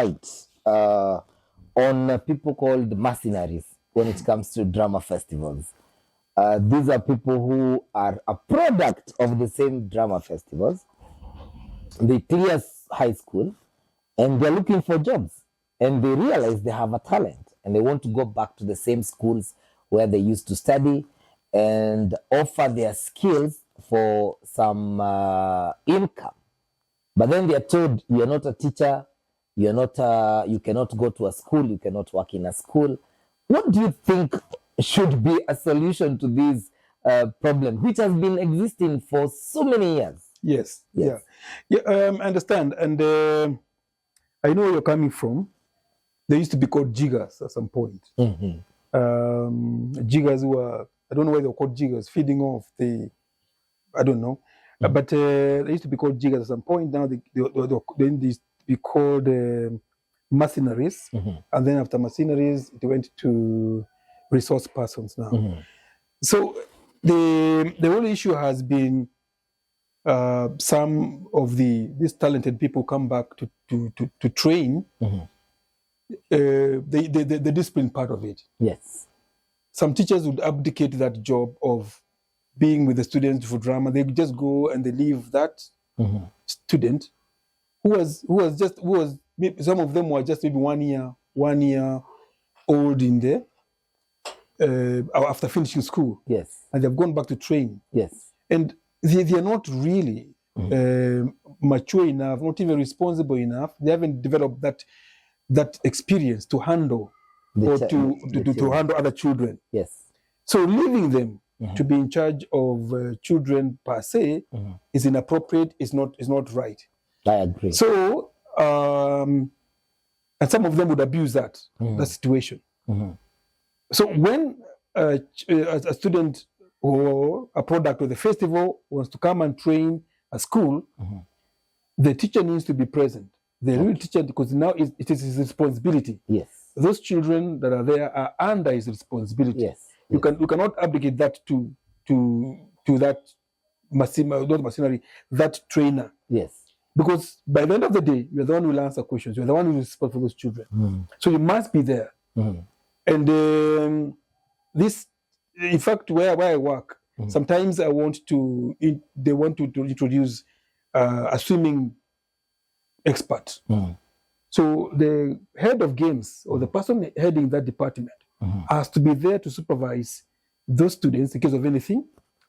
light on people called mercenaries when it comes to drama festivals. These are people who are a product of the same drama festivals. They clear high school and they're looking for jobs, and they realize they have a talent and they want to go back to the same schools where they used to study and offer their skills for some income. But then they are told, you're not a teacher, you're not you cannot go to a school, you cannot work in a school. What do you think should be a solution to this problem, which has been existing for so many years? Yes. Yeah. I understand. And I know where you're coming from. They used to be called jiggers at some point. Jiggers were, I don't know why they were called jiggers, feeding off the, I don't know. But they used to be called jiggers at some point. Now they used to be called mercenaries. And then after mercenaries, it went to resource persons now. So the whole issue has been some of these talented people come back to train the discipline part of it. Yes. Some teachers would abdicate that job of being with the students for drama. They just go and they leave that student who was some of them were just maybe 1 year old in there after finishing school. Yes. And they've gone back to train. Yes. And they are not really mature enough, not even responsible enough. They haven't developed that experience to handle to handle other children. Yes. So leaving them to be in charge of children per se is inappropriate. Is not right. I agree. So and some of them would abuse that situation. So when a student or a product of the festival wants to come and train a school, the teacher needs to be present. The real teacher, because now it is his responsibility. Yes. Those children that are there are under his responsibility. Yes. You cannot abdicate that to that mercenary, that trainer. Yes. Because by the end of the day, you're the one who will answer questions. You're the one who is responsible for those children. So you must be there. And this, in fact, where I work, sometimes they want to introduce a swimming expert. So the head of games or the person heading that department has to be there to supervise those students in case of anything,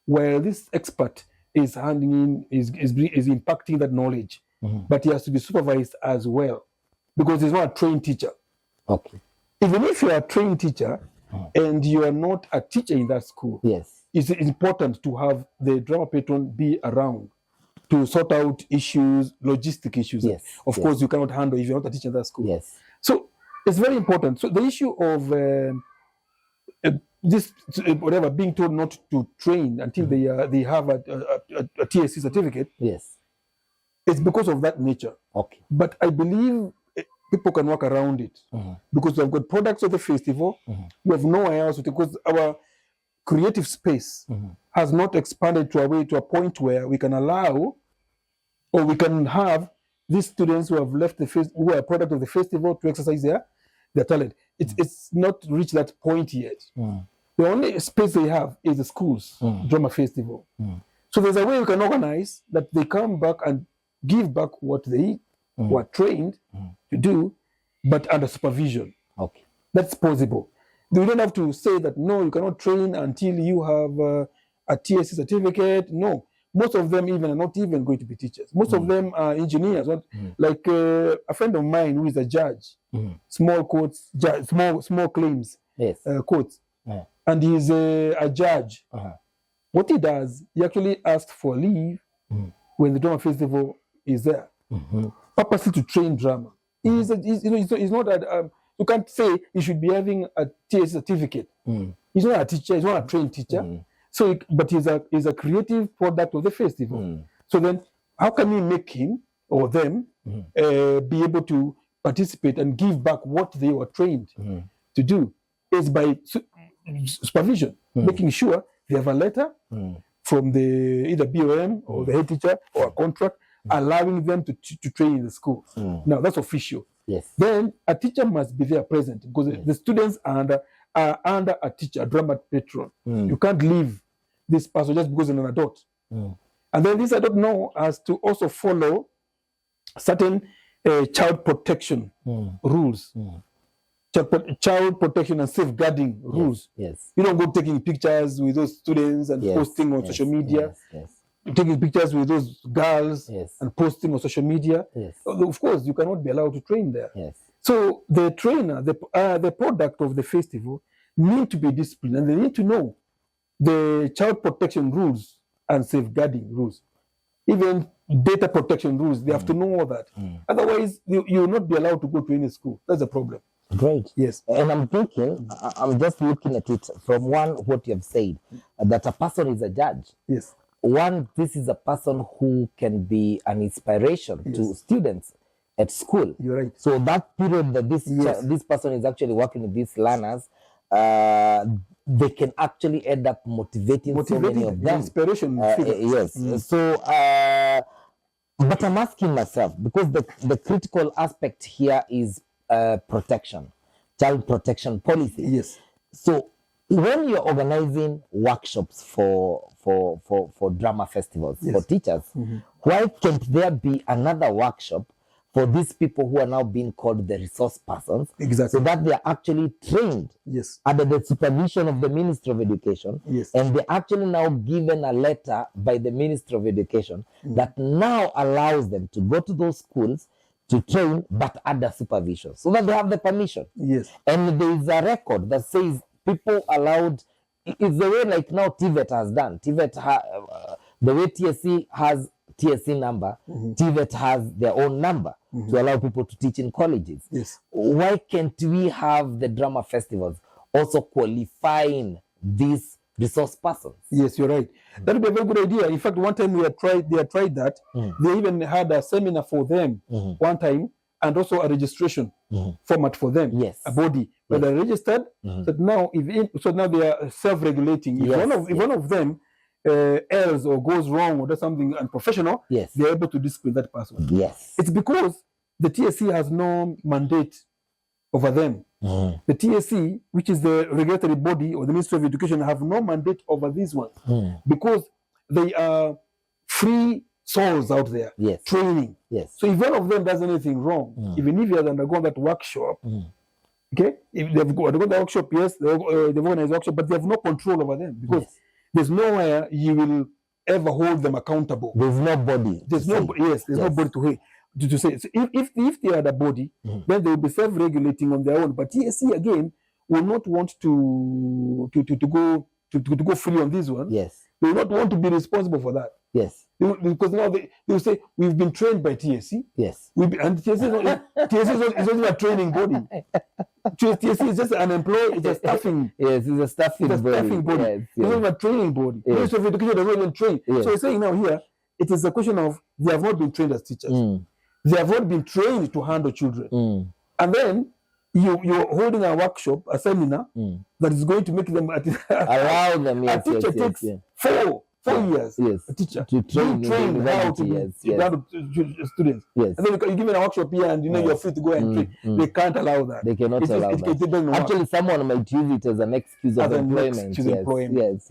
while this expert is handling is impacting that knowledge. But he has to be supervised as well, because he's not a trained teacher. Okay. Even if you are a trained teacher and you are not a teacher in that school, yes, it's important to have the drama patron be around to sort out issues, logistic issues. Yes. Of course, you cannot handle if you're not a teacher in that school. Yes. So it's very important. So the issue of this whatever being told not to train until they have a TSC certificate. Yes. It's because of that nature. Okay. But I believe people can work around it because we've got products of the festival. We have nowhere else because our creative space has not expanded to a point where we can allow or we can have these students who have left who are a product of the festival to exercise their talent. It's not reached that point yet. The only space they have is the schools drama festival. So there's a way we can organize that they come back and give back what they were trained to do, but under supervision. Okay. That's possible. We don't have to say that, no, you cannot train until you have a TSC certificate. No. Most of them even are not even going to be teachers. Most of them are engineers. Like a friend of mine who is a judge, small courts, small claims, yes, courts, and he's a judge. What he does, he actually asks for leave when the drama festival is there, purposely to train drama. He's not that. You can't say he should be having a TSC certificate. He's not a teacher. He's not a trained teacher. So, but he's a creative product of the festival. So then, how can we make him or them be able to participate and give back what they were trained to do? Is by supervision, making sure they have a letter from the either BOM or the head teacher or a contract allowing them to train in the school. Now that's official. Yes. then a teacher must be there present because the students are under a teacher, a drama patron. You can't leave this person just because you're an adult. And then this adult now has to also follow certain child protection rules. Child protection and safeguarding rules. Yes. You don't go taking pictures with those students and posting on social media. Taking pictures with those girls and posting on social media. Of course, you cannot be allowed to train there. So the trainer, the product of the festival, need to be disciplined, and they need to know the child protection rules and safeguarding rules, even data protection rules. They have to know all that. Otherwise, you will not be allowed to go to any school. That's a problem. Great. Yes. And I'm thinking, I'm just looking at it from what you have said, that a person is a judge. Yes. One, this is a person who can be an inspiration to students at school. You're right. So that period that this person is actually working with these learners, they can actually end up motivating so many of them. Inspiration. So, but I'm asking myself, because the critical aspect here is protection, child protection policy. Yes. So when you're organizing workshops for drama festivals for teachers, why can't there be another workshop for these people who are now being called the resource persons? Exactly. So that they are actually trained under the supervision of the Ministry of Education, and they're actually now given a letter by the Ministry of Education that now allows them to go to those schools to train, but under supervision, so that they have the permission. Yes. And there is a record that says people allowed. It's the way like now TVET has done. TVET, the way TSC has TSC number, TVET has their own number to allow people to teach in colleges. Yes. Why can't we have the drama festivals also qualifying these resource persons? Yes, you're right. That would be a very good idea. In fact, one time they had tried that. They even had a seminar for them one time, and also a registration format for them. Yes. A body where they're registered. That now, now they are self-regulating. If one of them errs or goes wrong or does something unprofessional, they're able to discipline that person. Yes. It's because the TSC has no mandate over them. The TSC, which is the regulatory body, or the Ministry of Education, have no mandate over these ones because they are free souls out there training. So if one of them does anything wrong, even if he has undergone that workshop, okay, if they've undergone the workshop, they've organized the workshop, but they have no control over them because there's nowhere you will ever hold them accountable. There's nobody. There's nobody to say. So if they are the body, then they will be self-regulating on their own. But TSC again will not want to go free on this one. Yes. They will not want to be responsible for that. Yes. Because now they will say we've been trained by TSC. Yes. And TSC is not a training body. TSC is just an employee. It's a staffing. Yes, it's a staffing body. It's not a training body. The Ministry of Education does not even train. So it's saying now here, it is a question of they have not been trained as teachers. They have not been trained to handle children. And then you're holding a workshop, a seminar that is going to make them allow them. A teacher takes 4 years. Yes. A teacher to train how to students. Yes. And then you're given a workshop here, and you're free to go and train. They can't allow that. They cannot allow that. Actually, someone might use it as an excuse of employment.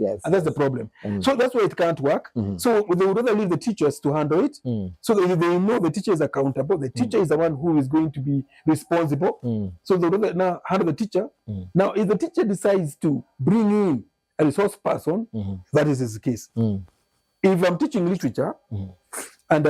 Yes. And that's the problem. So that's why it can't work. So they would rather leave the teachers to handle it. So they know the teacher is accountable. The teacher is the one who is going to be responsible. So they would rather now handle the teacher. Now, if the teacher decides to bring in a resource person, that is his case. If I'm teaching literature and